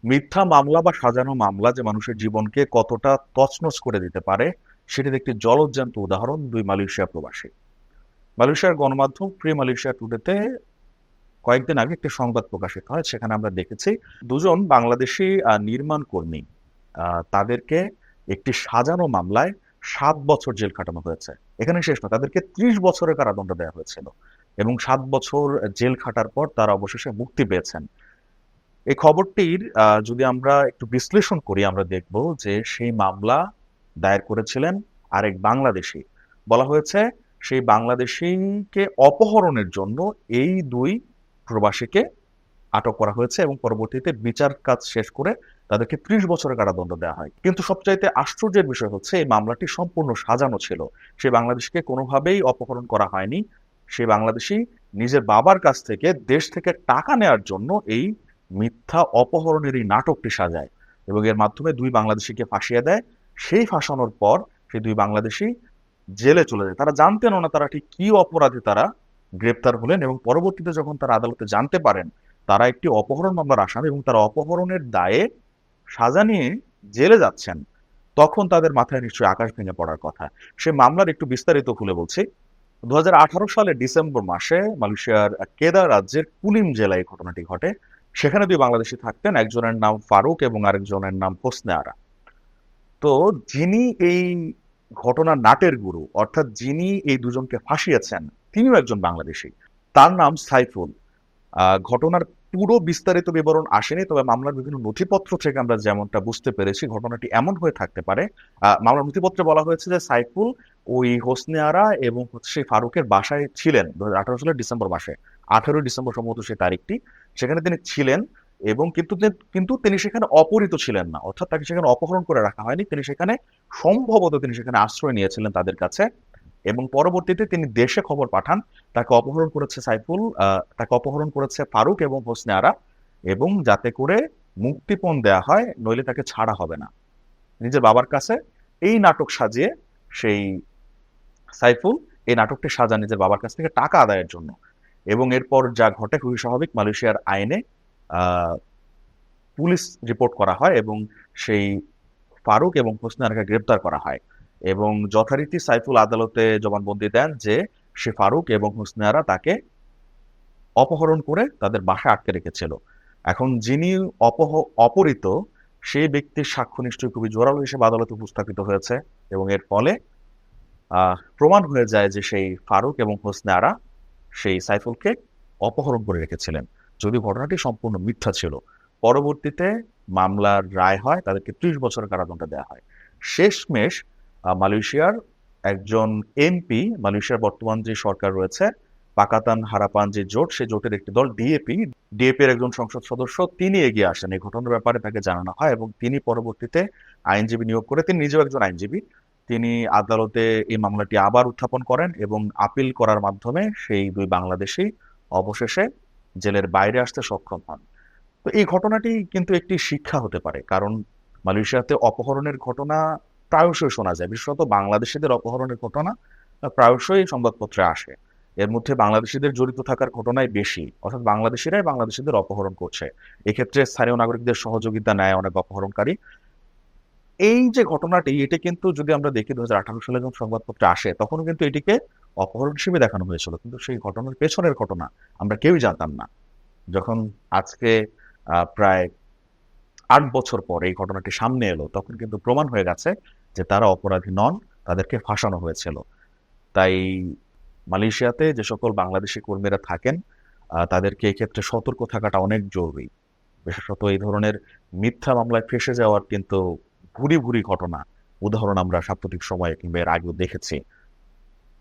মিথ্যা মামলা বা সাজানো মামলা যে মানুষের জীবনকে কতটা তছনছ করে দিতে পারে সেটির একটি জলজ্যান্ত উদাহরণ দুই মালয়েশিয়া প্রবাসী। মালয়েশিয়ার গণমাধ্যম ফ্রি মালয়েশিয়া টুডেতে কয়েকদিন আগে একটি সংবাদ প্রকাশিত হয়, সেখানে আমরা দেখেছি দুজন বাংলাদেশি নির্মাণ কর্মী, তাদেরকে একটি সাজানো মামলায় 7 বছর জেল খাটানো হয়েছে। এখানে শেষ নয়, তাদেরকে 30 বছরের কারাদণ্ড দেওয়া হয়েছিল এবং 7 বছর জেল খাটার পর তারা অবশেষে মুক্তি পেয়েছেন। এই খবরটির যদি আমরা একটু বিশ্লেষণ করি, আমরা দেখব যে সেই মামলা দায়ের করেছিলেন আরেক বাংলাদেশি। বলা হয়েছে সেই বাংলাদেশিকে অপহরণের জন্য এই দুই প্রবাসীকে আটক করা হয়েছে এবং পরবর্তীতে বিচার কাজ শেষ করে তাদেরকে 30 বছরের কারাদণ্ড দেওয়া হয়। কিন্তু সবচাইতে আশ্চর্যের বিষয় হচ্ছে এই মামলাটি সম্পূর্ণ সাজানো ছিল। সেই বাংলাদেশকে কোনোভাবেই অপহরণ করা হয়নি। সেই বাংলাদেশি নিজের বাবার কাছ থেকে দেশ থেকে টাকা নেওয়ার জন্য এই মিথ্যা অপহরণের এই নাটকটি সাজায় এবং এর মাধ্যমে দুই বাংলাদেশিকে ফাঁসিয়ে দেয়। সেই ফাঁসানোর পর সেই দুই বাংলাদেশি জেলে চলে যায়। তারা জানতেনও না তারা ঠিক কি অপরাধে তারা গ্রেপ্তার হলেন এবং পরবর্তীতে যখন তারা আদালতে জানতে পারেন তারা একটি অপহরণ মামলার আসামি এবং তারা অপহরণের দায়ে সাজা নিয়ে জেলে যাচ্ছেন, তখন তাদের মাথায় নিশ্চয়ই আকাশ ভেঙে পড়ার কথা। সে মামলার একটু বিস্তারিত খুলে বলছি। 2018 সালের ডিসেম্বর মাসে মালয়েশিয়ার কেদা রাজ্যের কুলিম জেলায় এই ঘটনাটি ঘটে। সেখানে দুই বাংলাদেশি থাকতেন, একজনের নাম ফারুক এবং আরেকজনের নাম হোসনে আরা। তো যিনি এই ঘটনার নাটের গুরু, অর্থাৎ যিনি এই দুজনকে ফাঁসিয়েছেন, তিনিও একজন বাংলাদেশি। তার নাম সাইফুল। ঘটনার পুরো বিস্তারিত বিবরণ আসেনি, তবে মামলার বিভিন্ন নথিপত্র থেকে আমরা যেমনটা বুঝতে পেরেছি ঘটনাটি এমন হয়ে থাকতে পারে। মামলার নথিপত্রে বলা হয়েছে যে সাইফুল ওই হোসনে আরা এবং হচ্ছে ফারুকের বাসায় ছিলেন 2018 সালের ডিসেম্বর মাসে। 18 ডিসেম্বর সম্ভবত সেই তারিখটি। সেখানে তিনি ছিলেন এবং কিন্তু তিনি সেখানে অপহৃত ছিলেন না, অর্থাৎ তাকে সেখানে অপহরণ করে রাখা হয়নি। তিনি সেখানে সম্ভবত তিনি সেখানে আশ্রয় নিয়েছিলেন তাদের কাছে এবং পরবর্তীতে তিনি দেশে খবর পাঠান তাকে অপহরণ করেছে সাইফুল, তাকে অপহরণ করেছে ফারুক এবং হোসনে আরা, এবং যাতে করে মুক্তিপণ দেয়া হয়, নইলে তাকে ছাড়া হবে না। নিজের বাবার কাছে এই নাটক সাজিয়ে সেই সাইফুল এই নাটকটি সাজান নিজের বাবার কাছ থেকে টাকা আদায়ের জন্য। এবং এরপর যা ঘটে খুবই স্বাভাবিক, মালয়েশিয়ার আইনে আহ, পুলিশ রিপোর্ট করা হয় এবং সেই ফারুক এবং হোসনে আরাকে গ্রেপ্তার করা হয় এবং যথারীতি সাইফুল আদালতে জবানবন্দি দেন যে সে ফারুক এবং হোসনে আরা তাকে অপহরণ করে তাদের বাসায় আটকে রেখেছিল। এখন যিনি অপহৃত সেই ব্যক্তির সাক্ষ্য নিশ্চয়ই খুবই জোরালো হিসেবে আদালতে উপস্থাপিত হয়েছে এবং এর ফলে প্রমাণ হয়ে যায় যে সেই ফারুক এবং হোসনে আরা সেই সাইফুলকে অপহরণ করে রেখেছিলেন, যদি ঘটনাটি সম্পূর্ণ মিথ্যা ছিল। পরবর্তীতে মামলার রায় হয়, তাদেরকে 30 বছরের কারাদণ্ড দেওয়া হয়। শেষমেশ মালয়েশিয়ার একজন এমপি, মালয়েশিয়ার বর্তমান যে সরকার রয়েছে পাকাতান হারাপান যে জোট, সেই জোটের একটি দল ডিএপি এর একজন সংসদ সদস্য, তিনি এগিয়ে আসেন এই ঘটনার ব্যাপারে, তাকে জানানো হয় এবং তিনি পরবর্তীতে আইনজীবী নিয়োগ করে, তিনি নিজেও একজন আইনজীবী, তিনি আদালতে এই মামলাটি আবার উত্থাপন করেন এবং আপিল করার মাধ্যমে সেই দুই বাংলাদেশী অবশেষে জেলের বাইরে আসতে সক্ষম হন। তো এই ঘটনাটি কিন্তু একটি শিক্ষা হতে পারে, কারণ মালয়েশিয়াতে অপহরণের ঘটনা প্রায়শই শোনা যায়, বিশেষত বাংলাদেশিদের অপহরণের ঘটনা প্রায়শই সংবাদপত্রে আসে। এর মধ্যে বাংলাদেশিদের জড়িত থাকার ঘটনাই বেশি, অর্থাৎ বাংলাদেশিরাই বাংলাদেশিদের অপহরণ করছে। এক্ষেত্রে স্থানীয় নাগরিকদের সহযোগিতা নেয় অনেক অপহরণকারী। এই যে ঘটনাটি, এটি কিন্তু যদি আমরা দেখি 2018 সালে যখন সংবাদপত্রে আসে তখনও কিন্তু এটিকে অপহরণ হিসেবে দেখানো হয়েছিল, কিন্তু সেই ঘটনার পেছনের ঘটনা আমরা কেউই জানতাম না। যখন আজকে প্রায় 8 বছর পর এই ঘটনাটি সামনে এলো, তখন কিন্তু প্রমাণ হয়ে গেছে যে তারা অপরাধী নন, তাদেরকে ফাঁসানো হয়েছিল। তাই মালয়েশিয়াতে যে সকল বাংলাদেশি কর্মীরা থাকেন তাদেরকে এই ক্ষেত্রে সতর্ক থাকাটা অনেক জরুরি। বিশেষত এই ধরনের মিথ্যা মামলায় ফেঁসে যাওয়ার কিন্তু ভুরি ভুরি ঘটনা, উদাহরণ আমরা সাম্প্রতিক সময়ে কিংবা এর আগেও দেখেছি।